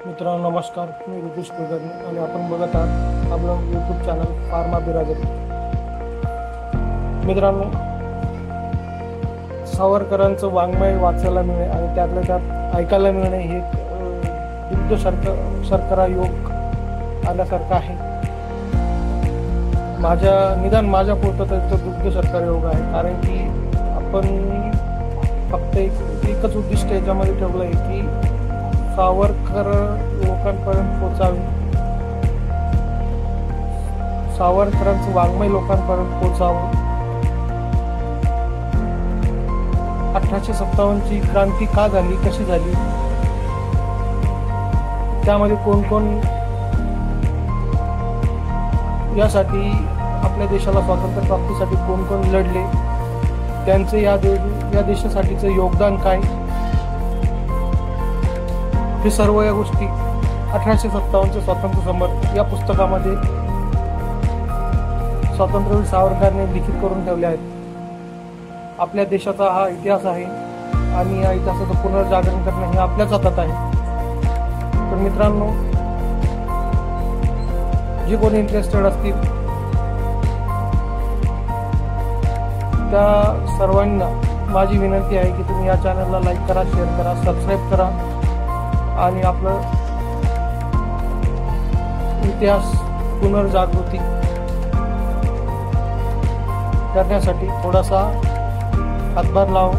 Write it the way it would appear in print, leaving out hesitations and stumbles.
मित्रांनो नमस्कार, मी रुपेश कुलकर्णी आणि आपण बघत आहात आपलं यूट्यूब चॅनल फार्मा बिरादरी. मित्रांनो, सावरकरांचं वाङ्मय वाचायला मिळणे आणि त्यातल्या त्यात ऐकायला मिळणे हे दुग्ध शर्करा योग आल्यासारखं आहे. माझ्या पुरतं तर तो दुग्ध शर्करा योग आहे, कारण की आपण फक्त एकच उद्दिष्ट याच्यामध्ये ठेवलं आहे की सावरकर लोकांपर्यंत पोचावे, सावरकरांचं वाङ्मय लोकांपर्यंत पोचावं. 1857ची क्रांती का झाली, कशी झाली, त्यामध्ये कोण कोण यासाठी आपल्या देशाला स्वातंत्र्य प्राप्तीसाठी कोण कोण लढले, त्यांचे या देशासाठीचं योगदान काय, हे सर्व या गोष्टी 1857चे स्वातंत्र्य समर या पुस्तकामध्ये स्वातंत्र्यवीर सावरकरांनी लिखित करून ठेवले आहेत. आपल्या देशाचा हा इतिहास आहे आणि या इतिहासाचं पुनर्जागरण करणे हे आपल्याच हातात आहे. तर मित्रांनो, जे कोणी इंटरेस्टेड असतील त्या सर्वांना माझी विनंती आहे की तुम्ही या चॅनलला लाईक करा, शेअर करा, सबस्क्राईब करा आणि आपलं इतिहास पुनर्जागृती करण्यासाठी थोडासा हातभार लावा.